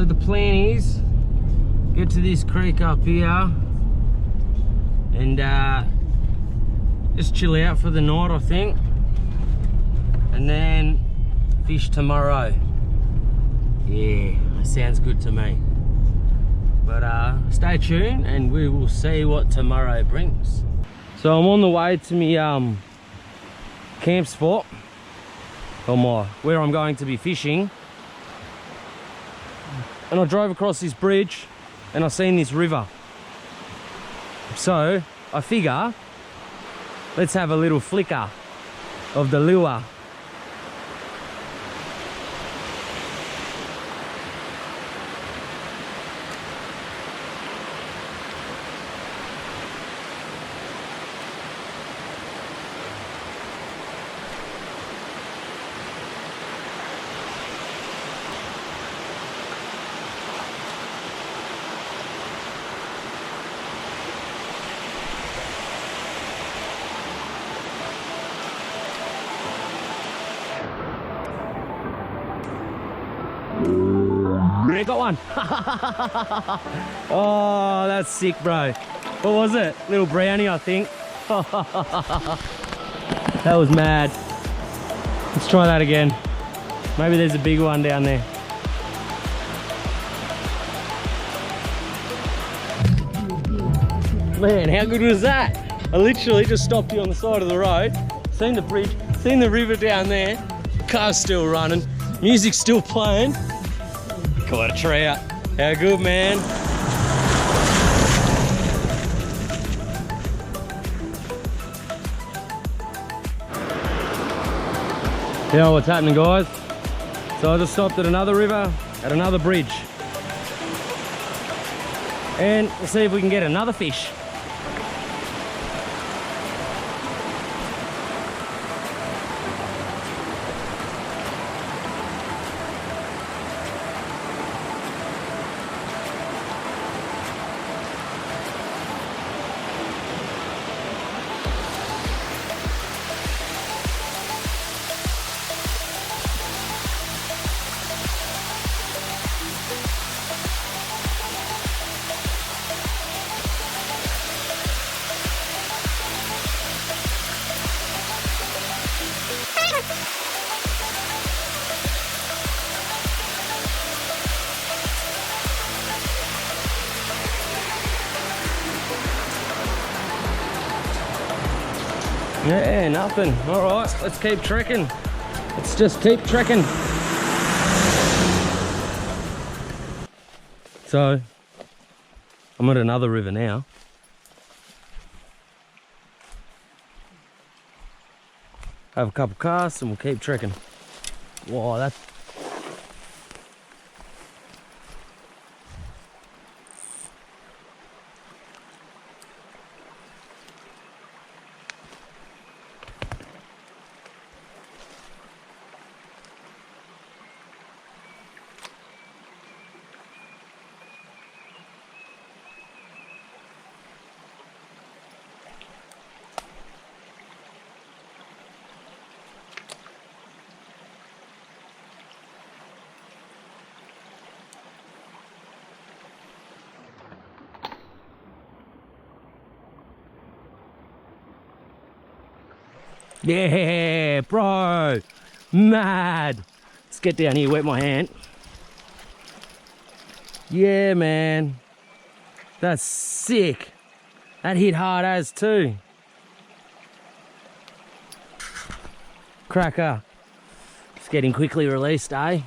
so the plan is get to this creek up here and just chill out for the night, I think, and then fish tomorrow. Yeah, sounds good to me. But stay tuned and we will see what tomorrow brings. So I'm on the way to my camp spot, or where I'm going to be fishing. And I drove across this bridge and I seen this river. So I figure, let's have a little flicker of the lure. I got one. Oh, that's sick, bro. What was it? Little brownie, I think. That was mad. Let's try that again. Maybe there's a big one down there. Man, how good was that? I literally just stopped here on the side of the road, seen the bridge, seen the river down there, car's still running, music's still playing. Caught a trout. How good, man? You know what's happening, guys? So I just stopped at another river, at another bridge. And we'll see if we can get another fish. Yeah, nothing. All right, let's keep trekking. Let's just keep trekking. So, I'm at another river now. Have a couple casts and we'll keep trekking. Wow, that's... Yeah, bro, mad. Let's get down here, wet my hand. Yeah, man, that's sick. That hit hard as too. Cracker. It's getting quickly released, eh?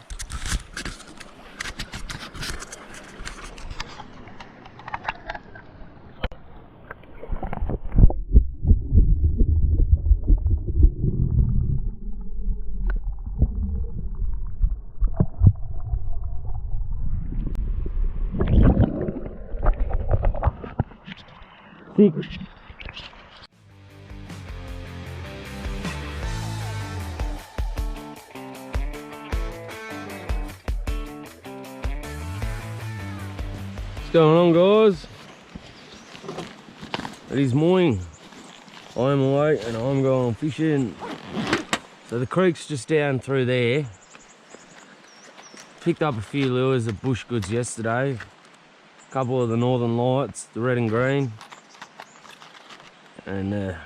Sick. What's going on, guys? It is morning. I'm awake and I'm going fishing. So the creek's just down through there. picked up a few lures of bush goods yesterday. A couple of the Northern Lights, the red and green, and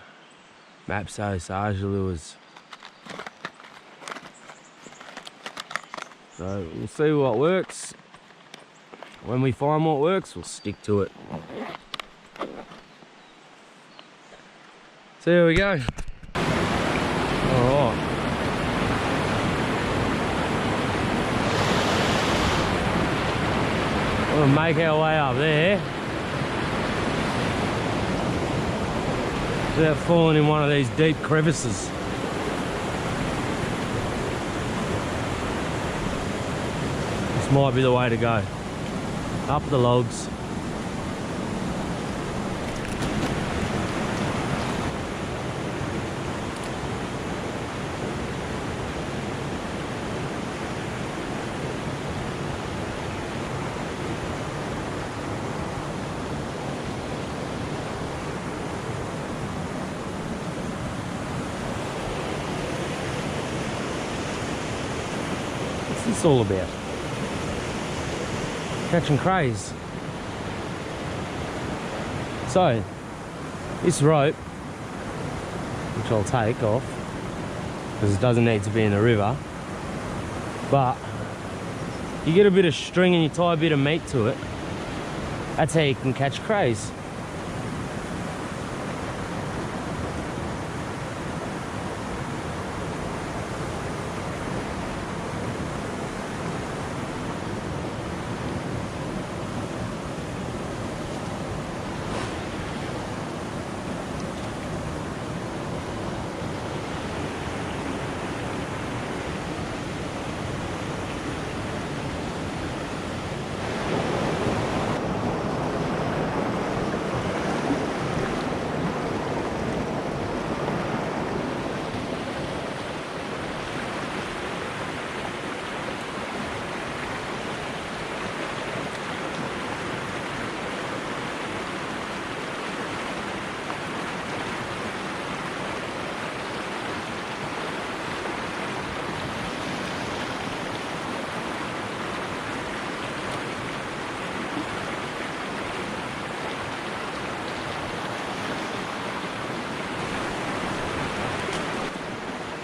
Mapso Sarge lures. So we'll see what works. When we find what works, we'll stick to it. So here we go. Alright. We'll make our way up there without falling in one of these deep crevices. This might be the way to go. Up the logs. What's this all about? Catching crays. So, this rope, which I'll take off, because it doesn't need to be in the river, but you get a bit of string and you tie a bit of meat to it, that's how you can catch crays.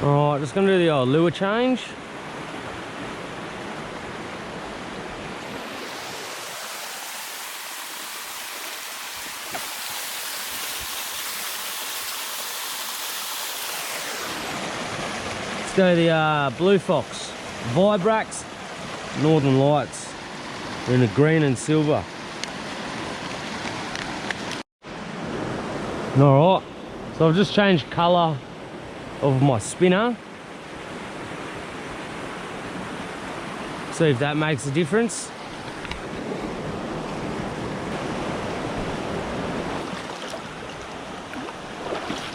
Alright, just gonna do the old lure change. Let's go the Blue Fox Vibrax Northern Lights. They're in a green and silver. Alright, so I've just changed colour of my spinner. See if that makes a difference.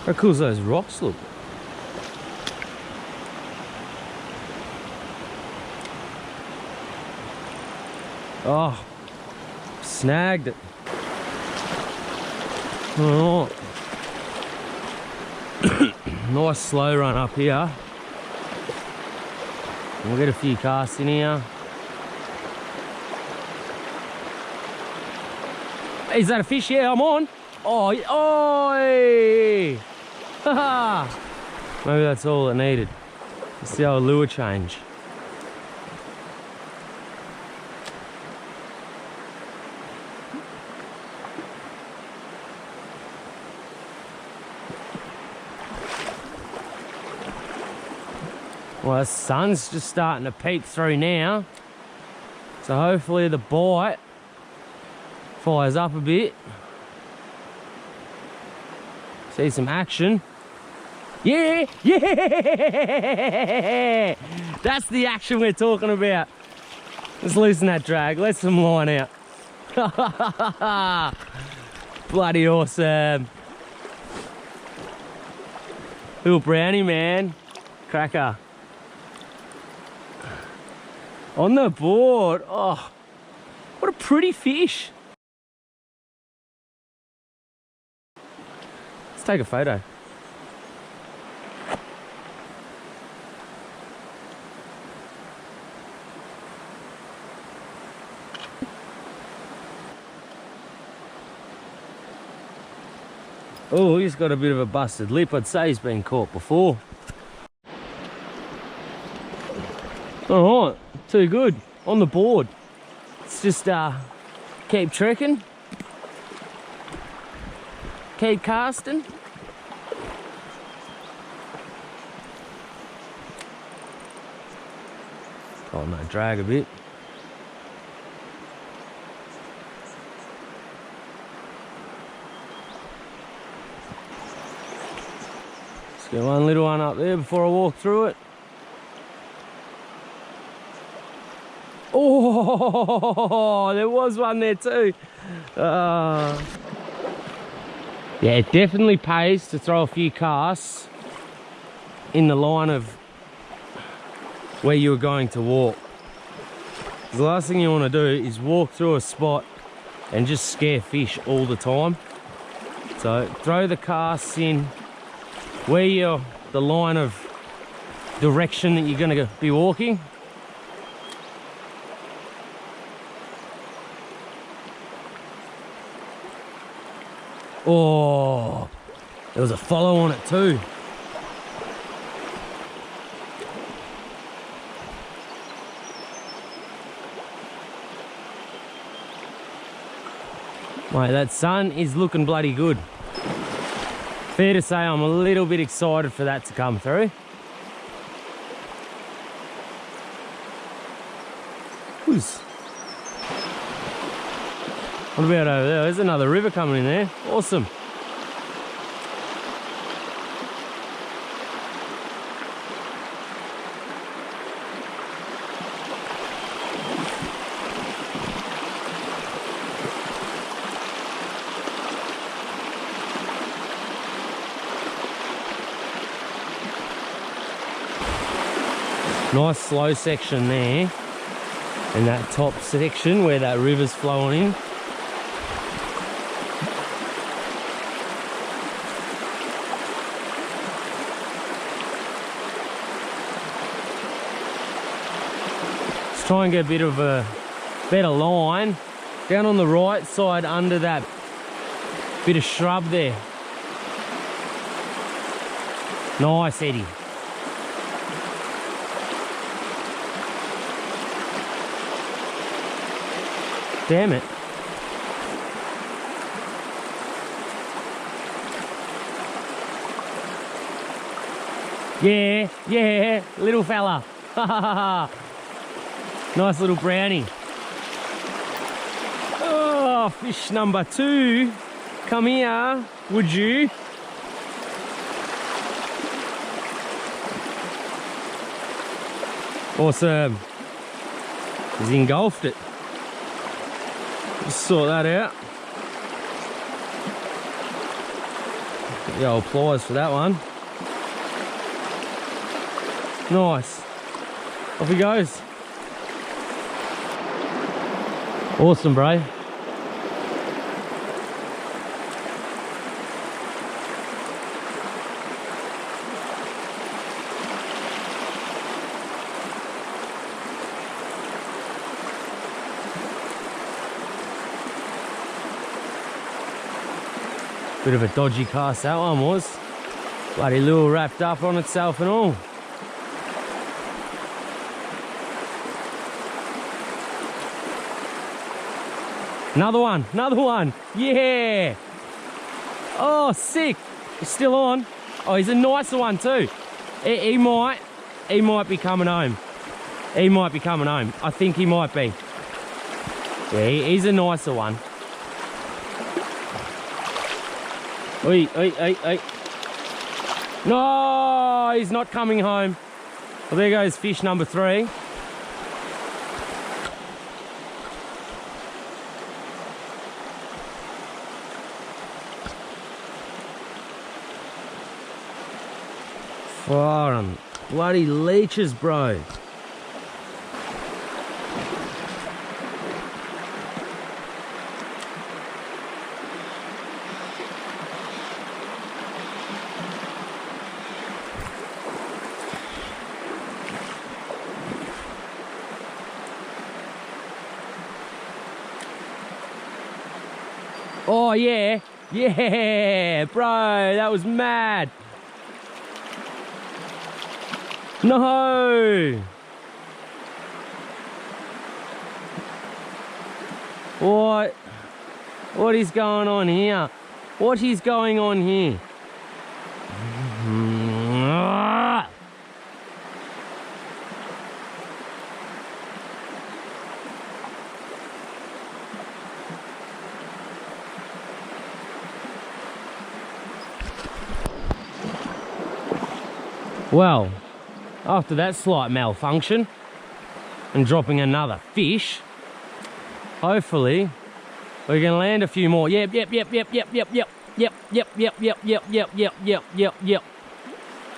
How cool those rocks look. Oh, snagged it. Alright. Nice slow run up here. We'll get a few casts in here. Is that a fish? Yeah, I'm on. Oh, oi! Haha! Maybe that's all it needed. It's the old lure change. Well, the sun's just starting to peek through now, so hopefully the bite fires up a bit. See some action. Yeah, yeah! That's the action we're talking about. Let's loosen that drag, let some line out. Bloody awesome. Little brownie, man. Cracker. On the board. Oh, what a pretty fish. Let's take a photo. Oh, he's got a bit of a busted lip. I'd say he's been caught before. All right, too good. On the board. Let's just keep trekking. Keep casting. Oh no, drag a bit. Let's get one little one up there before I walk through it. Oh, there was one there too. Yeah, it definitely pays to throw a few casts in the line of where you're going to walk. The last thing you want to do is walk through a spot and just scare fish all the time. So throw the casts in where you're the line of direction that you're going to be walking. Oh, there was a follow on it too. Mate, that sun is looking bloody good. Fair to say I'm a little bit excited for that to come through. Who's? What about over there? There's another river coming in there. Awesome. Nice slow section there, and that top section where that river's flowing in. Let's try and get a bit of a better line down on the right side under that bit of shrub there. Nice, Eddie. Damn it. Yeah, yeah, little fella. Nice little brownie. Oh, fish number 2. Come here, would you? Awesome. He's engulfed it. Just sort that out. Get the old pliers for that one. Nice. Off he goes. Awesome, bro. Bit of a dodgy cast that one was. Bloody lure wrapped up on itself and all. Another one, another one. Yeah. Oh, sick. He's still on. Oh, he's a nicer one too. He might be coming home. He might be coming home. I think he might be. Yeah, he's a nicer one. Oi, oi, oi, oi. No, he's not coming home. Well, there goes fish number 3. Foreign bloody leeches, bro. Oh yeah, Yeah, bro, that was mad. No. What is going on here? What is going on here? Well, after that slight malfunction and dropping another fish, hopefully we can land a few more. Yep.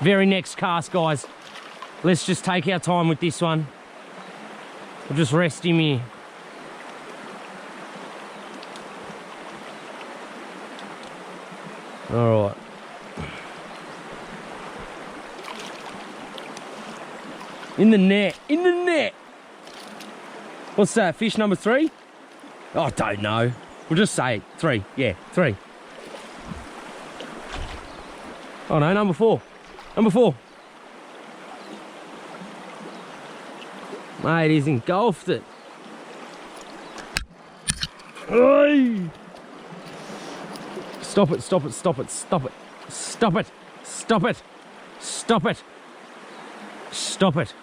Very next cast, guys. Let's just take our time with this one. We'll just rest him here. All right. In the net, in the net. What's that, fish number 3? Oh, I don't know. We'll just say it. 3, yeah, 3. Oh no, number 4. Number 4. Mate, he's engulfed it. Oi! Stop it, stop it, stop it, stop it. Stop it, stop it, stop it. Stop it.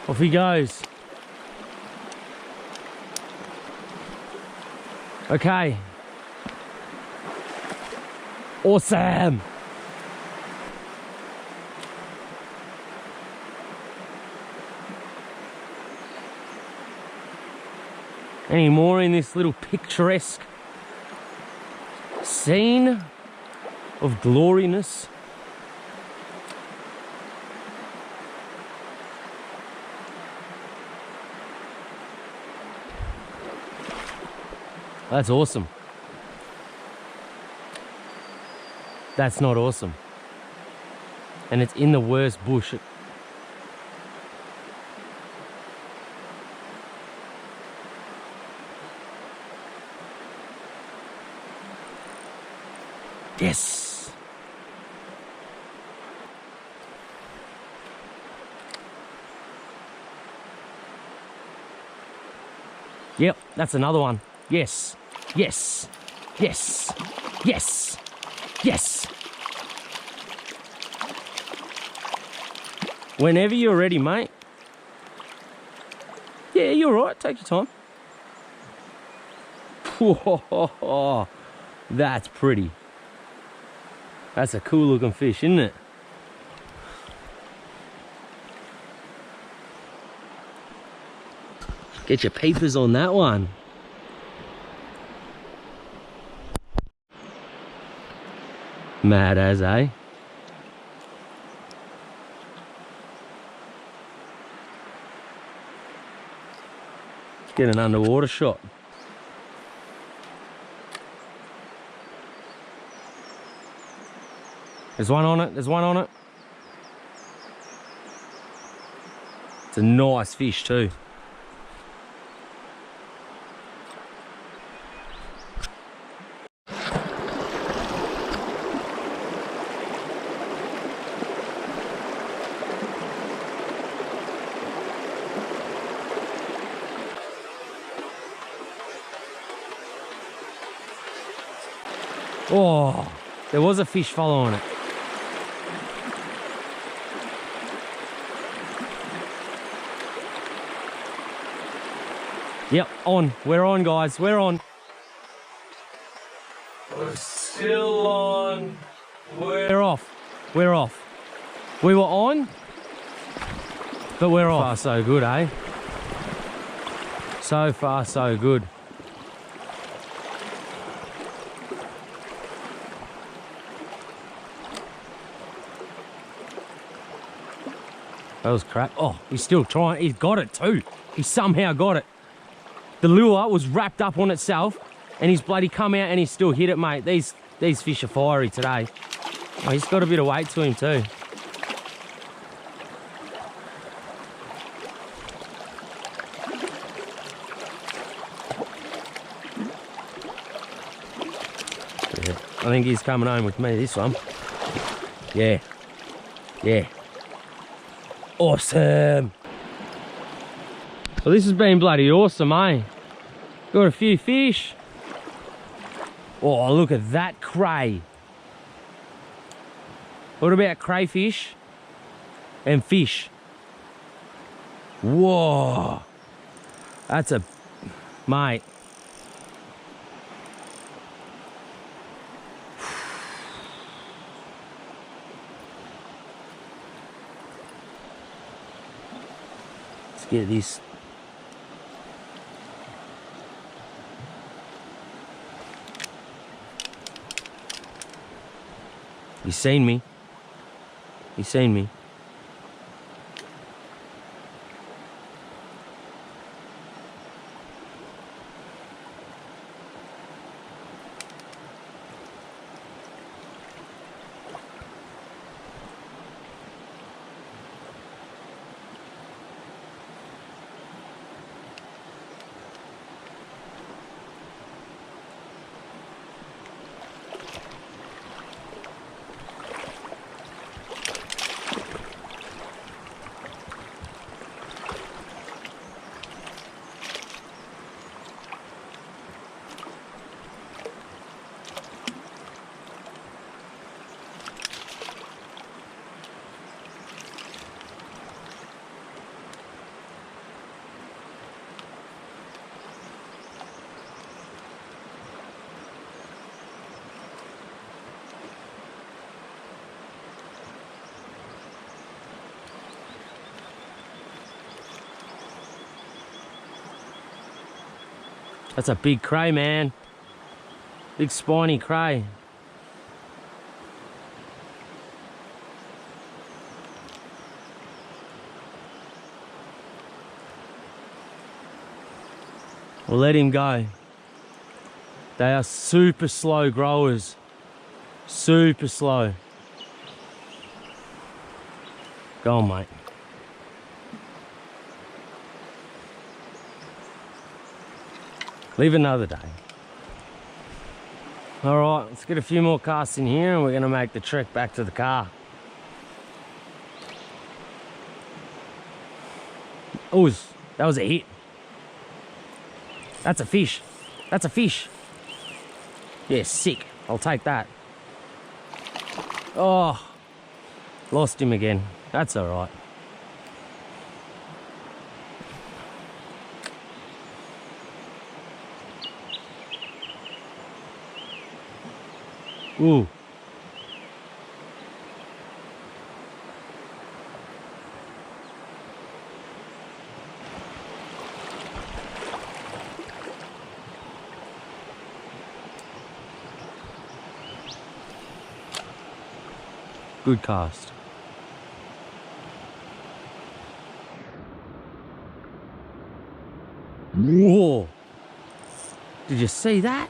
Off he goes. Okay. Awesome. Any more in this little picturesque scene of gloriness? That's awesome. That's not awesome. And it's in the worst bush. Yes. Yep, that's another one. Yes. Yes. Yes. Yes. Yes. Whenever you're ready, mate. Yeah, you're right. Take your time. Whoa, that's pretty. That's a cool looking fish, isn't it? Get your peepers on that one. Mad as, eh? Get an underwater shot. There's one on it, there's one on it. It's a nice fish too. Oh, there was a fish following it. Yep, on. We're on, guys. We're on. We're still on. We're off. We're off. We were on, but we're off. So far, so good, eh? So far, so good. That was crap. Oh, he's still trying. He's got it too. He somehow got it. The lure was wrapped up on itself and he's bloody come out and he's still hit it, mate. These fish are fiery today. Oh, he's got a bit of weight to him too. Yeah, I think he's coming home with me, this one. Yeah. Yeah. Awesome. So this has been bloody awesome, eh? Got a few fish. Oh, look at that cray. What about crayfish and fish? Whoa. That's a... Mate. Let's get this. He's seen me. He's seen me. That's a big cray, man. Big spiny cray. We'll let him go. They are super slow growers. Super slow. Go on, mate. Leave another day. All right, let's get a few more casts in here and we're gonna make the trek back to the car. Oh, that was a hit. That's a fish. That's a fish. Yeah, sick. I'll take that. Oh, lost him again. That's all right. Ooh. Good cast. Whoa. Did you see that?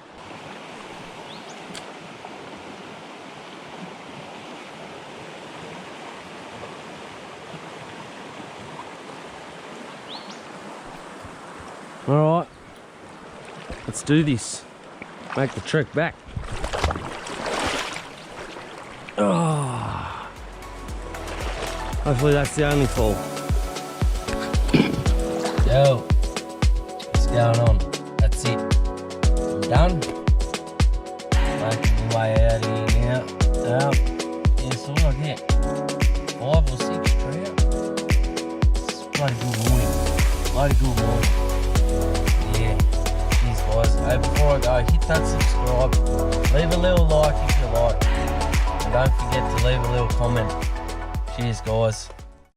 All right, let's do this. Make the trek back. Oh. Hopefully that's the only fall. Yo, what's going on? That's it. I'm done. Making my way out of here now. Yeah, so what I get? 5 or 6 trout. It's bloody good morning. Bloody good morning. Before I go, hit that subscribe, leave a little like if you like, and don't forget to leave a little comment. Cheers, guys.